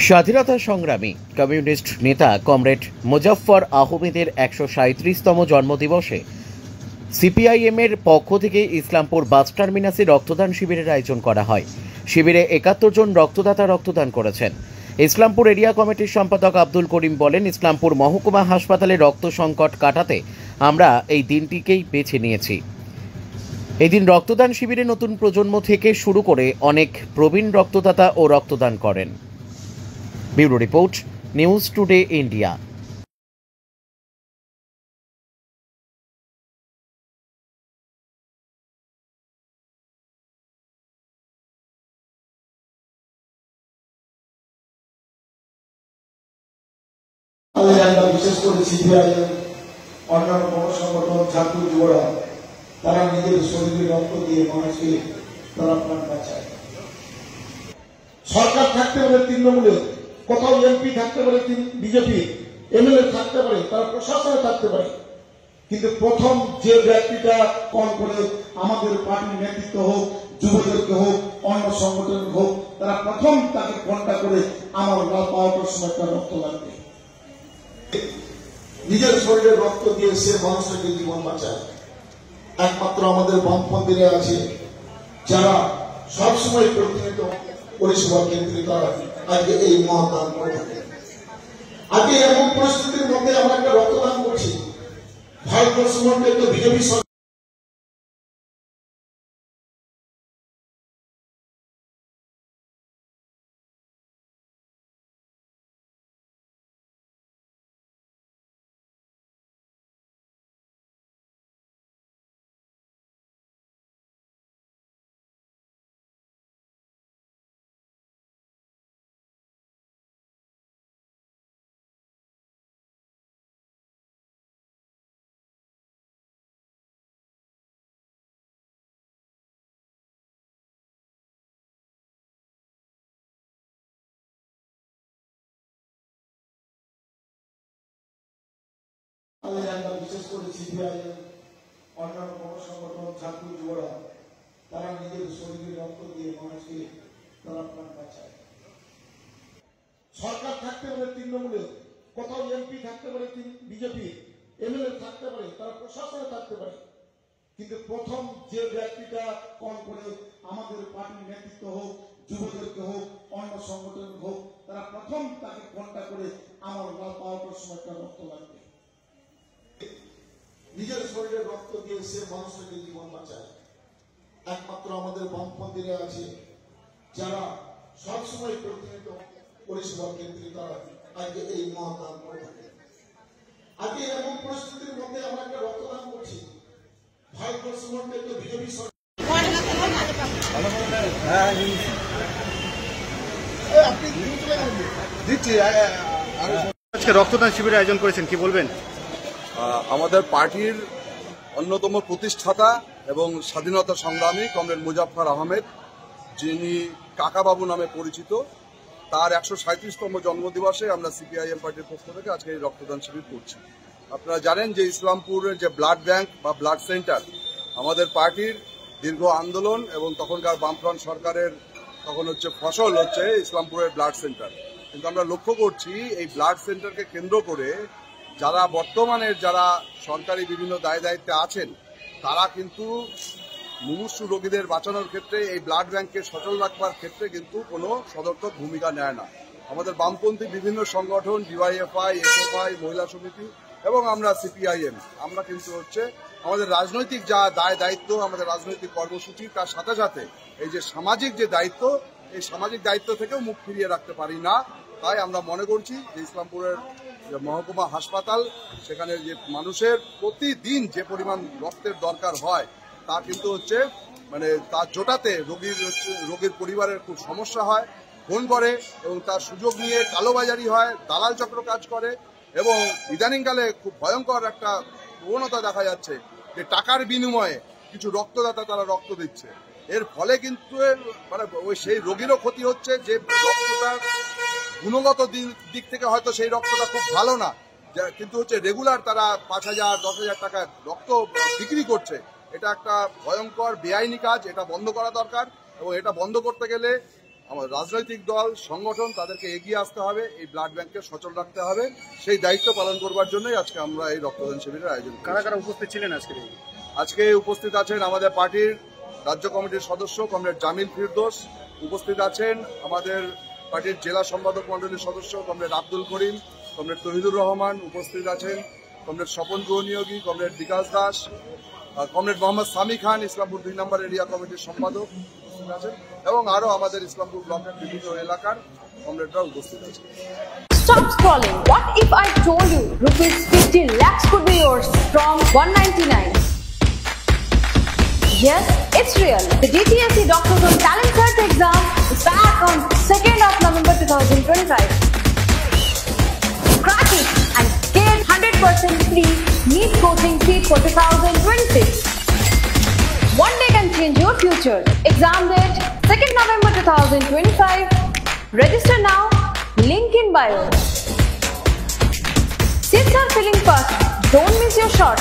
স্বাধীনতা সংগ্রামী কমিউনিস্ট নেতা কমরেড মুজফ্ফর আহমেদের ১৩৭তম জন্মদিবসে সিপিআইএমের পক্ষ থেকে ইসলামপুর বাস টার্মিনাসে রক্তদান শিবিরের আয়োজন করা হয়। শিবিরে ৭১ জন রক্তদাতা রক্তদান করেছেন। ইসলামপুর এরিয়া কমিটির সম্পাদক আব্দুল করিম বলেন, ইসলামপুর মহকুমা হাসপাতালে রক্ত সংকট কাটাতে আমরা এই দিনটিকেই বেছে নিয়েছি। এই দিন রক্তদান শিবিরে নতুন প্রজন্ম থেকে শুরু করে অনেক প্রবীণ রক্তদাতা ও রক্তদান করেন। Bureau report, news today India. বিশেষ করে সিপিআইএম, অন্যান্য কোনো সংগঠন, ছাত্র যুবরা তারা নিজের শরীরে রক্ত দিয়ে মানুষকে তারা প্রাণ বাঁচায়। সরকার থাকতে পারে তৃণমূলে, কোথাও এমপি থাকতে পারে, বিজেপি এমএলএ থাকতে পারে, তারা প্রশাসনে থাকতে পারে, কিন্তু প্রথম যে ব্যক্তিটা কল করে আমাদের পার্টির নেতৃত্ব হোক, যুবদেরকে হোক, অন্য সংগঠন হোক, তারা প্রথম তাকে ফোনটা করে আমার রাত ১২টার সময় তার রক্ত লাগবে। নিজের শরীরে রক্ত দিয়ে সে মানুষটাকে জীবন বাঁচায়। একমাত্র আমাদের বামপন্থীরা আছে যারা সবসময় প্রতিনিয়ত পরিষেবা কেন্দ্রে তারা আজকে এই মহাদান করে থাকে। আজকে এমন পরিস্থিতির মধ্যে আমরা একটা রক্তদান করছি। ভারতবর্ষের মধ্যে একটা বিজেপি বিশেষ করে সিপিআইএম, অন্যান্য কোনো সংগঠন, ছাত্র যুবরা তারা নিজের শরীরে রক্ত দিয়ে মানুষকে তারা প্রাণ বাঁচায়। সরকার থাকতে পারে তৃণমূলে, কোথাও এমপি থাকতে পারে, বিজেপি এমএলএ থাকতে পারে, তারা প্রশাসনে থাকতে পারে, কিন্তু প্রথম যে ব্যক্তিটা কল করে আমাদের পার্টির নেতৃত্ব হোক, যুবদেরকে হোক, অন্য সংগঠন হোক, তারা প্রথম তাকে ফোনটা করে আমার রাত ১২টার সময় তার রক্ত লাগবে। নিজের শরীরে রক্ত দিয়ে সে মানুষটাকে জীবন বাঁচায়। একমাত্র আমাদের বামপন্থীরা আছে যারা সবসময় প্রতিনিয়ত পরিষেবা কেন্দ্রে তারা আজকে এই মহাদান করে থাকে। আজকে এমন পরিস্থিতির মধ্যে আমরা একটা রক্তদান করছি। ভারতবর্ষের মধ্যে একটা বিজেপি আজকে রক্তদান শিবিরের আয়োজন করেছেন, কি বলবেন? আমাদের পার্টির অন্যতম প্রতিষ্ঠাতা এবং স্বাধীনতা সংগ্রামী কমরেড মুজফ্ফর আহমেদ, যিনি কাকাবাবু নামে পরিচিত, তার ১৩৭তম জন্মদিবসে আমরা সিপিআইএম পার্টির পক্ষ থেকে আজকে এই রক্তদান শিবির করছি। আপনারা জানেন যে ইসলামপুরের যে ব্লাড ব্যাংক বা ব্লাড সেন্টার আমাদের পার্টির দীর্ঘ আন্দোলন এবং তখনকার বামফ্রন্ট সরকারের তখন ফসল হচ্ছে ইসলামপুরের ব্লাড সেন্টার। কিন্তু আমরা লক্ষ্য করছি এই ব্লাড সেন্টারকে কেন্দ্র করে যারা বর্তমানের যারা সরকারি বিভিন্ন দায় দায়িত্বে আছেন তারা কিন্তু মুমূর্ষু রোগীদের বাঁচানোর ক্ষেত্রে এই ব্লাড ব্যাংককে সচল রাখবার ক্ষেত্রে কিন্তু কোনো সদর্থক ভূমিকা নেয় না। আমাদের বামপন্থী বিভিন্ন সংগঠন, ডিওয়াইএফআই, এসএফআই, মহিলা সমিতি এবং আমরা সিপিআইএম, আমরা কিন্তু আমাদের রাজনৈতিক যা দায় দায়িত্ব, আমাদের রাজনৈতিক কর্মসূচি, তার সাথে সাথে এই যে সামাজিক যে দায়িত্ব, এই সামাজিক দায়িত্ব থেকেও মুখ ফিরিয়ে রাখতে পারি না। তাই আমরা মনে করছি যে ইসলামপুরের যে মহকুমা হাসপাতাল, সেখানে যে মানুষের প্রতিদিন যে পরিমাণ রক্তের দরকার হয় তা কিন্তু তার জোটাতে রোগীর পরিবারের খুব সমস্যা হয়, ফোন করে এবং তার সুযোগ নিয়ে কালোবাজারি হয়, দালাল চক্র কাজ করে এবং ইদানিংকালে খুব ভয়ঙ্কর একটা প্রবণতা দেখা যাচ্ছে যে টাকার বিনিময়ে কিছু রক্তদাতা তারা রক্ত দিচ্ছে। এর ফলে কিন্তু সেই রোগীরও ক্ষতি হচ্ছে, যে রক্তটার গুণগত দিক থেকে হয়তো সেই রক্তটা খুব ভালো না, কিন্তু রেগুলার তারা ৫,০০০, ১০,০০০ টাকায় রক্ত বিক্রি করছে। এটা একটা ভয়ঙ্কর বেআইনি কাজ, এটা বন্ধ করা দরকার এবং এটা বন্ধ করতে গেলে আমার রাজনৈতিক দল সংগঠন তাদেরকে এগিয়ে আসতে হবে, এই ব্লাড ব্যাংককে সচল রাখতে হবে। সেই দায়িত্ব পালন করবার জন্যই আজকে আমরা এই রক্তদান শিবিরের আয়োজন করি। কারা কারা উপস্থিত ছিলেন আজকে? আজকে উপস্থিত আছেন আমাদের পার্টির রাজ্য কমিটির সদস্য কমরেড জামিল ফিরদোস, উপস্থিত আছেন আমাদের পার্টির জেলা সম্পাদক মন্ডলীর সদস্য কমরেড আব্দুল করিম, কমরেড তহিদুর রহমান, উপস্থিত আছেন comrade Swapan গৌনিয়োগী, comrade Bikash Das, comrade Mohammad Sami খান, ইসলামপুর 2 নম্বর এরিয়া কমিটির সম্পাদক উপস্থিত আছেন, এবং আরো আমাদের ইসলামপুর ব্লকের বিভিন্ন এলাকার কমরেডরা উপস্থিত আছেন। Stop scrolling. What if I told you rupees 50 lakhs could be yours from 199? Yes, it's real. The DTSC Doctors on Talent Search exam is back on 2nd of November 2025. Crack it and get 100% free NEET coaching seat for 2026. One day can change your future. Exam date 2nd November 2025. Register now. Link in bio. Seats are filling fast. Don't miss your shot.